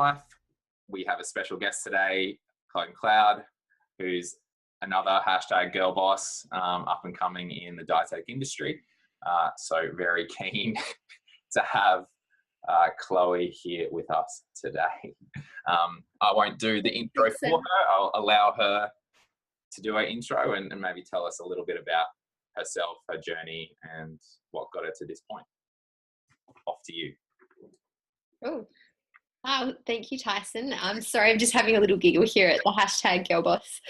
Life. We have a special guest today, Mcleod, who's another hashtag girl boss, up and coming in the dietetic industry. So very keen to have Chloe here with us today. I won't do the intro for her. I'll allow her to do her intro and maybe tell us a little bit about herself, her journey, and what got her to this point. Off to you. Oh, thank you, Tyson. I'm sorry, I'm just having a little giggle here at the hashtag girl boss.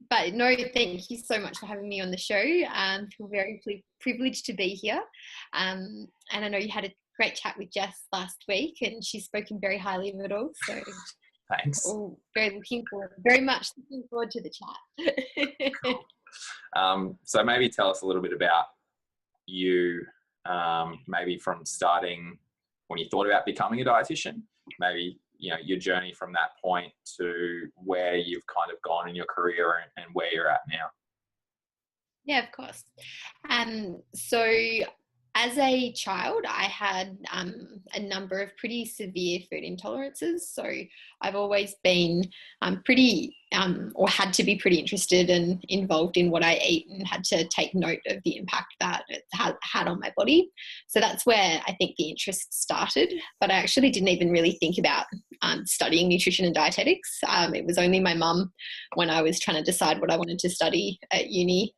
But no, thank you so much for having me on the show. I feel very privileged to be here. And I know you had a great chat with Jess last week, and she's spoken very highly of it all. So thanks. Very much looking forward to the chat. Cool. So maybe tell us a little bit about you, maybe from starting when you thought about becoming a dietitian, maybe, you know, your journey from that point to where you've kind of gone in your career and where you're at now. Yeah, of course. So as a child, I had a number of pretty severe food intolerances. So I've always been or had to be pretty interested and involved in what I eat, and had to take note of the impact that it had on my body. So that's where I think the interest started. But I actually didn't even really think about studying nutrition and dietetics. It was only my mum, when I was trying to decide what I wanted to study at uni,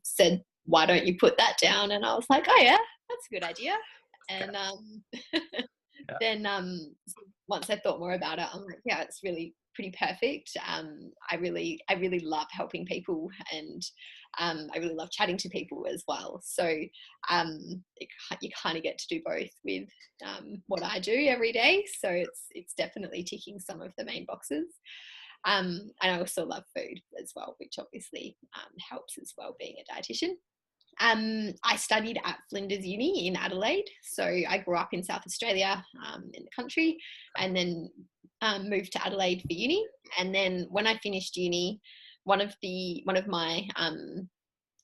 said, "Why don't you put that down?" And I was like, "Oh yeah, that's a good idea." And then once I thought more about it, I'm like, yeah, it's really pretty perfect. I really love helping people, and I really love chatting to people as well. So you kind of get to do both with what I do every day. So it's definitely ticking some of the main boxes. And I also love food as well, which obviously helps as well, being a dietitian. I studied at Flinders Uni in Adelaide. So I grew up in South Australia, in the country, and then moved to Adelaide for uni. And then when I finished uni, one of my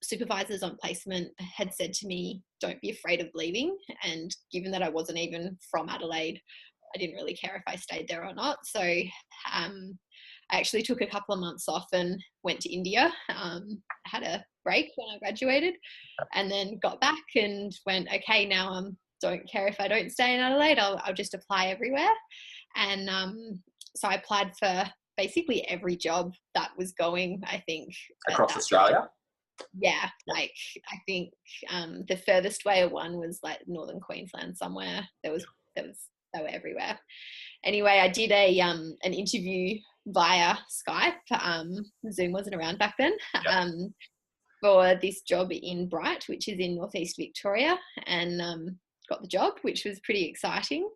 supervisors on placement had said to me, "Don't be afraid of leaving." And given that I wasn't even from Adelaide, I didn't really care if I stayed there or not. So I actually took a couple of months off and went to India, had a break when I graduated, and then got back and went, okay, now I don't care if I don't stay in Adelaide, I'll just apply everywhere. And so I applied for basically every job that was going, I think. Across Australia? Yeah, like I think the furthest way one was like northern Queensland somewhere. They were everywhere. Anyway, I did an interview via Skype. Zoom wasn't around back then. For this job in Bright, which is in northeast Victoria, and got the job, which was pretty exciting.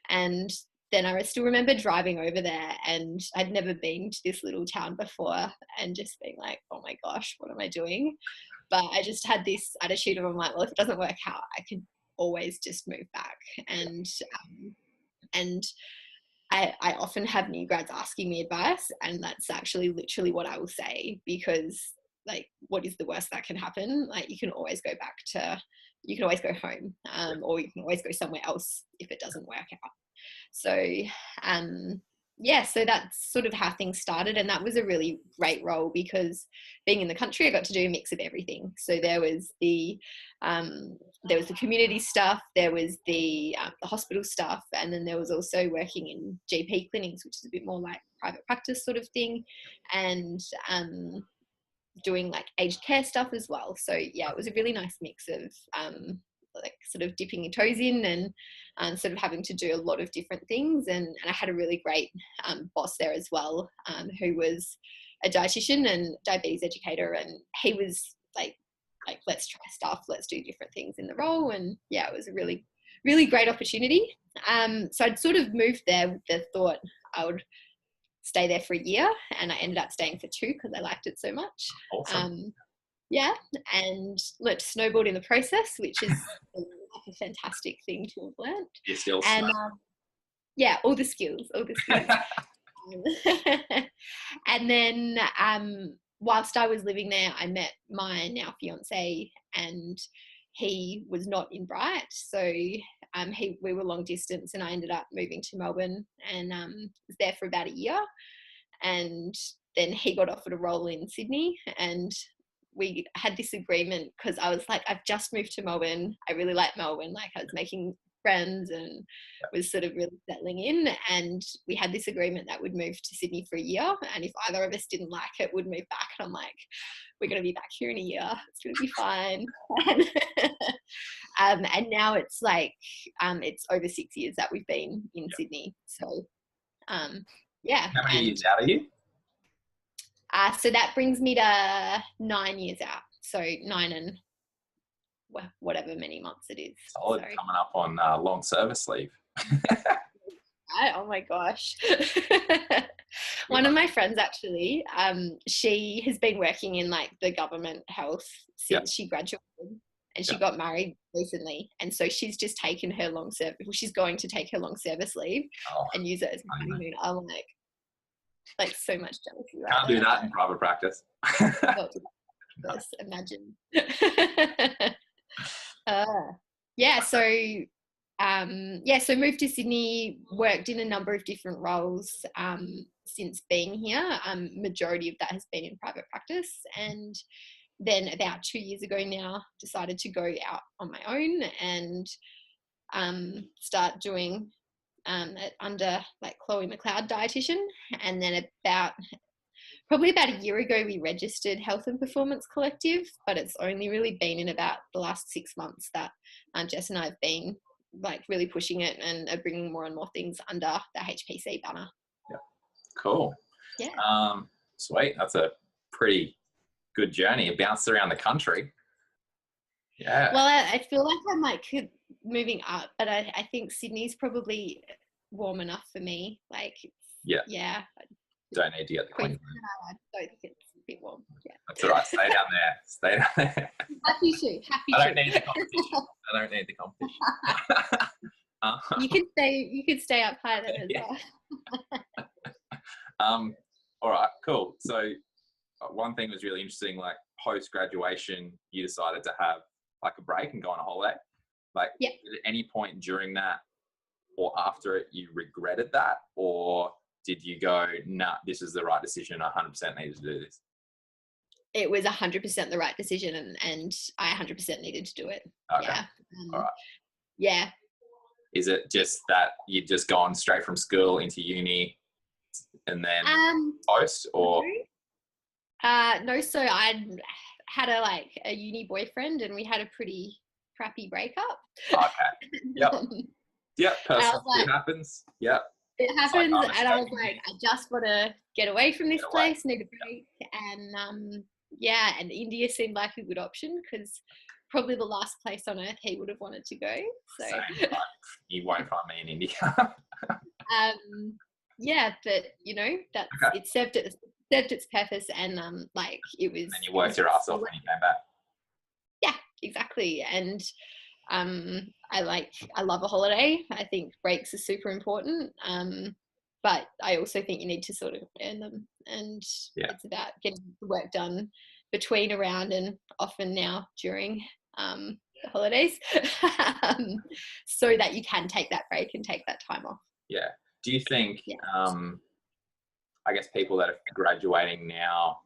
And then I still remember driving over there, and I'd never been to this little town before, and just being like, oh my gosh, what am I doing? But I just had this attitude of, I'm like, well, if it doesn't work out, I could always just move back. And I often have new grads asking me advice, and that's actually literally what I will say, because like, what is the worst that can happen? Like, you can always go home, or you can always go somewhere else if it doesn't work out. So so that's sort of how things started. And that was a really great role, because being in the country, I got to do a mix of everything. So there was the community stuff, there was the hospital stuff, and then there was also working in GP clinics, which is a bit more like private practice sort of thing, and doing like aged care stuff as well. So yeah, it was a really nice mix of like sort of dipping your toes in and sort of having to do a lot of different things. And I had a really great boss there as well, who was a dietitian and diabetes educator, and he was like let's try stuff, let's do different things in the role. And yeah, it was a really, really great opportunity. So I'd sort of moved there with the thought I would stay there for a year, and I ended up staying for 2 because I liked it so much. Awesome. And learnt to snowboard in the process, which is a fantastic thing to have learnt. You're still all the skills. And then whilst I was living there, I met my now fiance, and he was not in Bright. So we were long distance, and I ended up moving to Melbourne, and was there for about a year. And then he got offered a role in Sydney, and we had this agreement because I was like, I've just moved to Melbourne. I really like Melbourne. Like, I was making friends and was sort of really settling in. And we had this agreement that we'd move to Sydney for a year. And if either of us didn't like it, we'd move back. And I'm like, we're going to be back here in a year. It's going to be fine. And now it's like, it's over 6 years that we've been in Sydney. So, yeah. How many years out are you? So that brings me to 9 years out. So 9 and whatever many months it is. Solid. So, coming up on long service leave. oh my gosh. One of my friends actually, she has been working in like the government health since she graduated, and she got married recently. And so she's just taken her she's going to take her long service leave and use it as a honeymoon. I'm like so much jealousy. Right Can't do that in private practice. Just imagine. So moved to Sydney, worked in a number of different roles since being here. Majority of that has been in private practice, and then about 2 years ago now decided to go out on my own and start doing it under like Mcleod Dietitian. And then probably about a year ago, we registered Health and Performance Collective, but it's only really been in about the last 6 months that Jess and I have been like really pushing it and are bringing more and more things under the HPC banner. Yeah, cool. Yeah. Sweet. That's a pretty good journey. It bounced around the country. Yeah. Well, I feel like I'm like moving up, but I think Sydney's probably warm enough for me. Like, yeah. Don't need to get the Queensland. I don't think it's a bit warm. Yeah. That's all right. Stay down there. Stay down there. Happy to. I don't need the competition. You can stay up high then as well. All right, cool. So one thing was really interesting, like post graduation, you decided to have like a break and go on a holiday. Like, at any point during that or after it, you regretted that, or did you go, nah, this is the right decision, I 100% needed to do this? It was 100% the right decision, and I 100% needed to do it. Okay. Yeah. All right. Yeah. Is it just that you'd just gone straight from school into uni and then post, or? No, so I had a uni boyfriend, and we had a pretty crappy breakup. Okay. Yep. Yep. Personal, it happens. Yep. It happens, and I was like, I just want to get away from this place, need a break, and and India seemed like a good option because probably the last place on earth he would have wanted to go. So you won't find me in India. But it served its purpose, and it was. And you worked your ass off when you came back. Yeah, exactly, and I love a holiday. I think breaks are super important, but I also think you need to sort of earn them, and it's about getting the work done between, around, and often now during the holidays, so that you can take that break and take that time off. Yeah. Do you think, I guess people that are graduating now,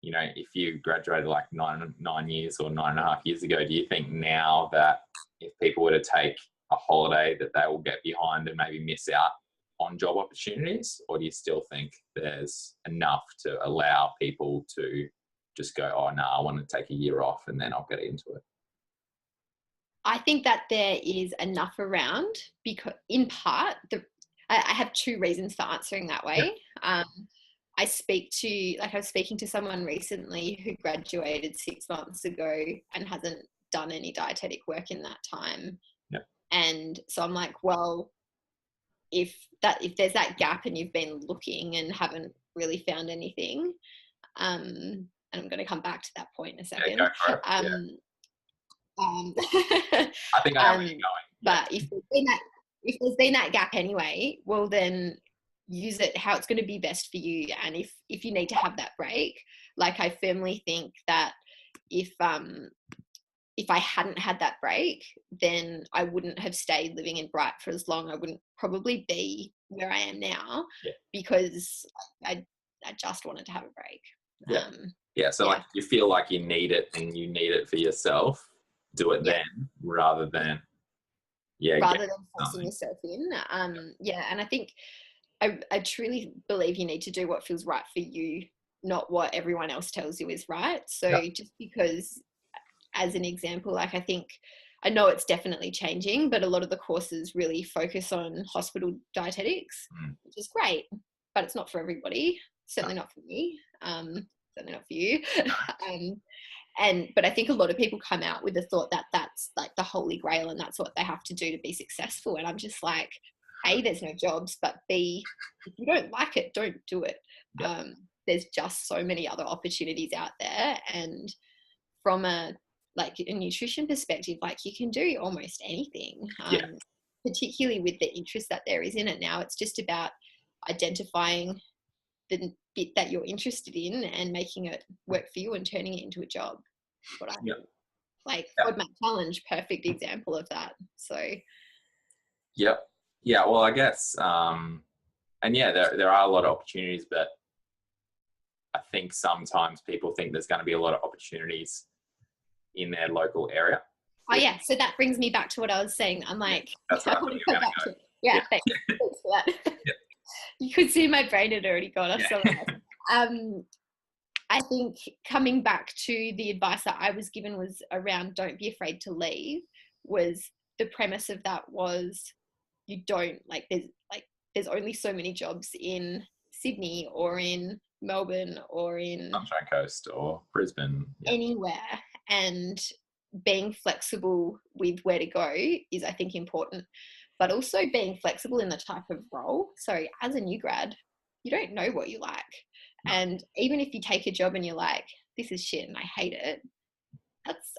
if you graduated like 9 years or 9.5 years ago, do you think now that if people were to take a holiday that they will get behind and maybe miss out on job opportunities? Or do you still think there's enough to allow people to just go, oh no, I want to take a year off and then I'll get into it? I think that there is enough around, because in part, I have two reasons for answering that way. I was speaking to someone recently who graduated 6 months ago and hasn't done any dietetic work in that time. Yep. And so I'm like, well, if there's that gap and you've been looking and haven't really found anything, and I'm going to come back to that point in a second. Yeah, go for it. I think I know where you're going. But if there's been that gap anyway, well then use it how it's going to be best for you. And if you need to have that break, like I firmly think that if if I hadn't had that break, then I wouldn't have stayed living in Bright for as long. I wouldn't probably be where I am now, because I just wanted to have a break. So like, you feel like you need it and you need it for yourself, do it then, rather than forcing yourself in. And I think I truly believe you need to do what feels right for you, not what everyone else tells you is right. So just because, as an example, like, I know it's definitely changing, but a lot of the courses really focus on hospital dietetics, which is great, but it's not for everybody. Certainly not for me. Certainly not for you. But I think a lot of people come out with the thought that that's like the holy grail and that's what they have to do to be successful. And I'm just like, A, there's no jobs, but B, if you don't like it, don't do it. There's just so many other opportunities out there. And from a nutrition perspective, like, you can do almost anything, particularly with the interest that there is in it now. It's just about identifying the bit that you're interested in and making it work for you and turning it into a job. What I think. Like, FODMAP Challenge, perfect example of that. So well, I guess there are a lot of opportunities, but I think sometimes people think there's going to be a lot of opportunities in their local area. So that brings me back to what I was saying. I'm like, that's what I want to come back to. Thanks for that. You could see my brain had already gone off somewhere else. I think coming back to the advice that I was given was around don't be afraid to leave. Was the premise of that was, you don't, like, there's only so many jobs in Sydney or in Melbourne or in Sunshine Coast or Brisbane, anywhere, and being flexible with where to go is, I think, important, but also being flexible in the type of role. So as a new grad, you don't know what you like. And even if you take a job and you're like, this is shit and I hate it,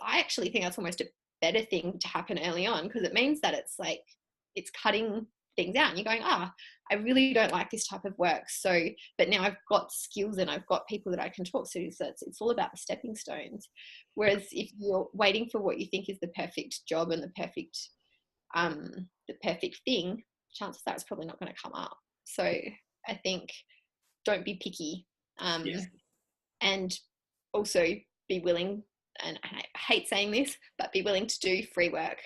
I actually think that's almost a better thing to happen early on, because it means that it's like, it's cutting things out and you're going, I really don't like this type of work. So, but now I've got skills and I've got people that I can talk to. So it's all about the stepping stones. Whereas if you're waiting for what you think is the perfect job and the perfect thing, chances are it's probably not going to come up. So I think don't be picky, and also be willing, and I hate saying this, but be willing to do free work.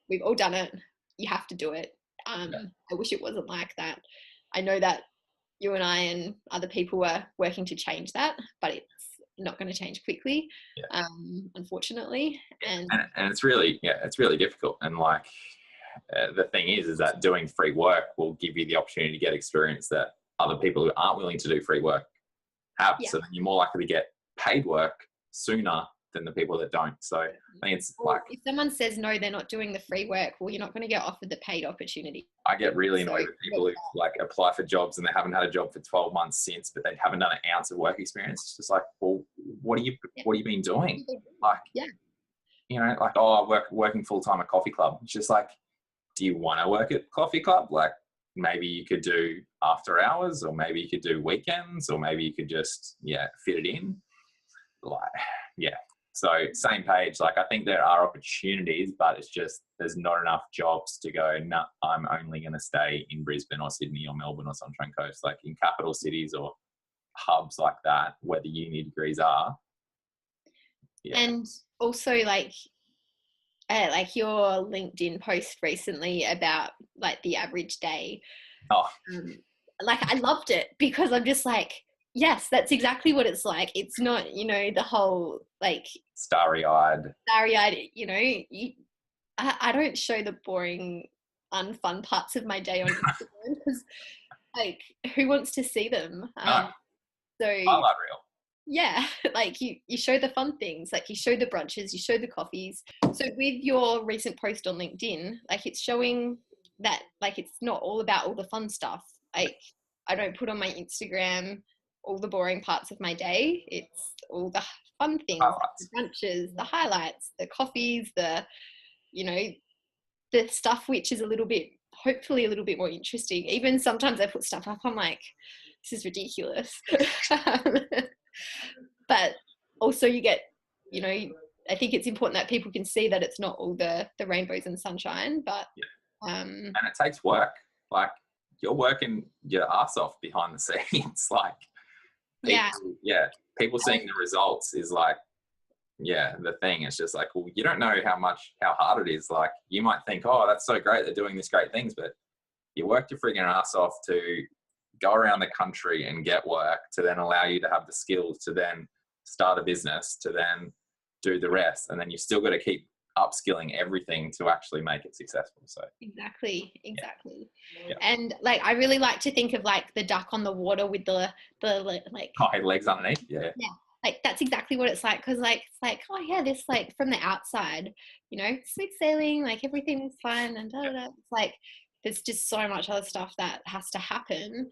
We've all done it. You have to do it. I wish it wasn't like that. I know that you and I and other people were working to change that, but it's not going to change quickly, unfortunately. And it's really difficult. And like, the thing is that doing free work will give you the opportunity to get experience that other people who aren't willing to do free work have. So then you're more likely to get paid work sooner than the people that don't. So I think it's like, if someone says no, they're not doing the free work, well, you're not going to get offered the paid opportunity. I get really annoyed with people who like apply for jobs and they haven't had a job for 12 months since, but they haven't done an ounce of work experience. It's just like, well, what have you been doing? Like, you know, like, working full time at coffee club. It's just like, do you want to work at coffee club? Like, maybe you could do after hours, or maybe you could do weekends, or maybe you could just fit it in. Like, so same page. Like, I think there are opportunities, but it's just there's not enough jobs to go, no, I'm only going to stay in Brisbane or Sydney or Melbourne or Sunshine Coast, like in capital cities or hubs like that where the uni degrees are. And also like your LinkedIn post recently about like the average day. Like, I loved it, because I'm just like, yes, that's exactly what it's like. It's not, the whole like starry-eyed, you know, I don't show the boring, unfun parts of my day on Instagram, because like, who wants to see them? So highlight reel. Yeah, like you show the fun things, like you show the brunches, you show the coffees. So with your recent post on LinkedIn, like, it's showing that like it's not all about all the fun stuff. Like, I don't put on my Instagram all the boring parts of my day. It's all the fun things, the brunches, the highlights, the coffees, the stuff which is hopefully a little bit more interesting. Even sometimes I put stuff up, I'm like, this is ridiculous. But also you get, I think it's important that people can see that it's not all the rainbows and sunshine, but and it takes work. Like, you're working your ass off behind the scenes. Like, people seeing the results is like, the thing. It's just like, well, you don't know how hard it is. Like, you might think, oh, that's so great, they're doing these great things, but you worked your friggin' ass off to go around the country and get work to then allow you to have the skills to then start a business, to then do the rest. And then you've still got to keep upskilling everything to actually make it successful. So exactly. And like, I really like to think of like the duck on the water with the like legs underneath. Like, that's exactly what it's like, because like it's like, oh yeah, this, like, from the outside, you know, smooth sailing, like everything's fine and it's like there's just so much other stuff that has to happen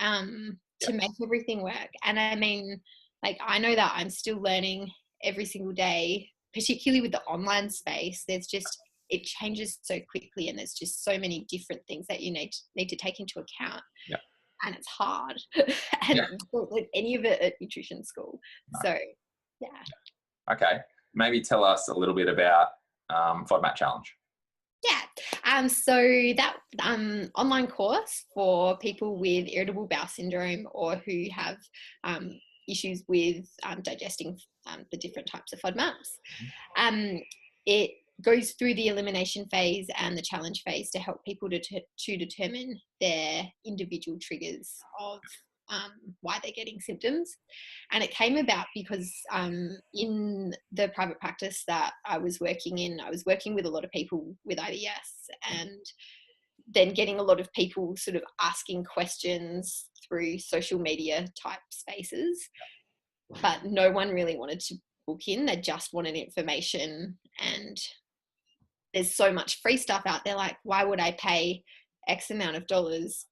to make everything work. And I mean, like, I know that I'm still learning every single day, particularly with the online space. There's just, it changes so quickly, and there's just so many different things that you need to take into account. And it's hard. And don't learn any of it at nutrition school. So okay, maybe tell us a little bit about FODMAP Challenge. So that online course for people with irritable bowel syndrome, or who have issues with digesting the different types of FODMAPs, it goes through the elimination phase and the challenge phase to help people to determine their individual triggers of why they're getting symptoms. And it came about because in the private practice that I was working in, I was working with a lot of people with IBS, and then getting a lot of people sort of asking questions through social media type spaces, but no one really wanted to book in. They just wanted information, and there's so much free stuff out there. Like, why would I pay X amount of dollars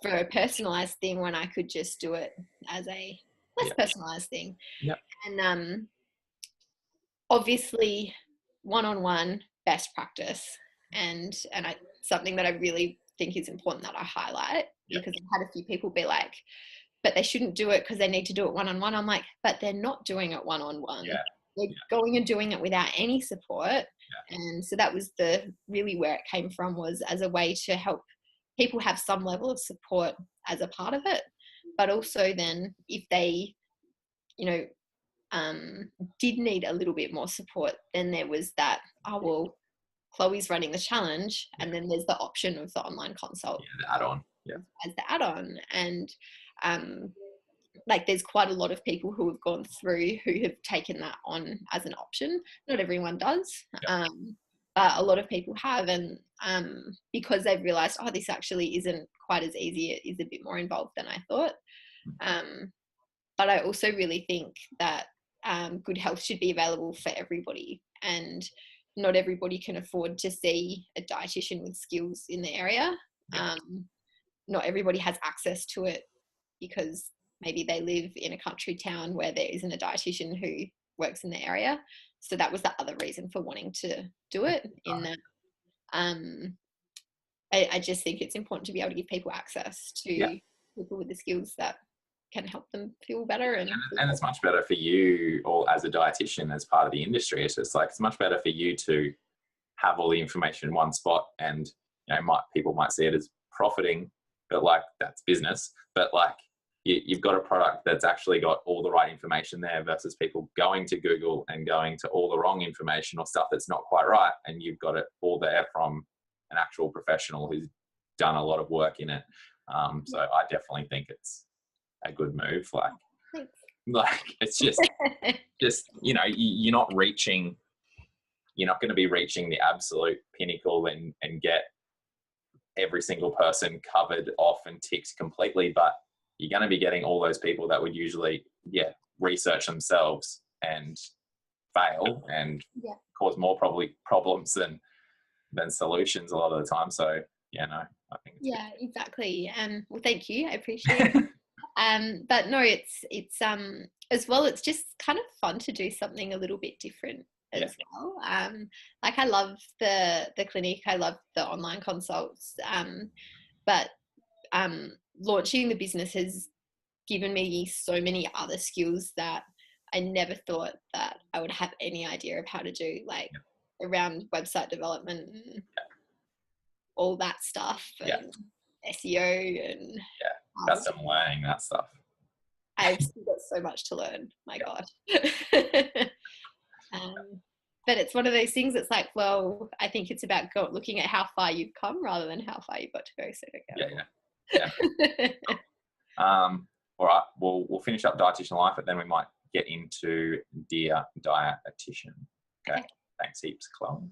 for a personalized thing when I could just do it as a less personalized thing? And obviously one-on-one best practice, and something that I really think is important that I highlight, because I've had a few people be like, but they shouldn't do it because they need to do it one-on-one. I'm like, but they're not doing it one-on-one. They're going and doing it without any support. And so that was really where it came from, was as a way to help people have some level of support as a part of it. But also then, if they, you know, did need a little bit more support, then there was that, oh, well, Chloe's running the challenge, and then there's the option of the online consult. The add-on. As the add-on. And like, there's quite a lot of people who have gone through who have taken that on as an option. Not everyone does, but a lot of people have, and because they've realized, oh, this actually isn't quite as easy, it is a bit more involved than I thought. But I also really think that good health should be available for everybody, and not everybody can afford to see a dietitian with skills in the area. Not everybody has access to it, because maybe they live in a country town where there isn't a dietitian who works in the area. So that was the other reason for wanting to do it, in that I just think it's important to be able to give people access to people with the skills that can help them feel better. And it's much better for you, or as a dietitian, as part of the industry. It's just like, it's much better for you to have all the information in one spot, and people might see it as profiting, but like, that's business. But like, you've got a product that's actually got all the right information there, versus people going to Google and going to all the wrong information or stuff that's not quite right, and you've got it all there from an actual professional who's done a lot of work in it. So I definitely think it's a good move. Like it's just you're not going to be reaching the absolute pinnacle and get every single person covered off and ticked completely, but you're going to be getting all those people that would usually research themselves and fail and cause more probably problems than solutions a lot of the time. So I think it's good. Exactly. Well, thank you, I appreciate it. But no, it's as well, it's just kind of fun to do something a little bit different as well. Like, I love the clinic, I love the online consults, but launching the business has given me so many other skills that I never thought that I would have any idea of how to do like around website development and all that stuff and SEO and that's some learning that stuff. I've still got so much to learn. My God. But it's one of those things. It's like, well, I think it's about looking at how far you've come rather than how far you've got to go. So all right, we'll finish up Dietitian Life, but then we might get into Dear Dietitian. Okay. Thanks heaps, Chloe.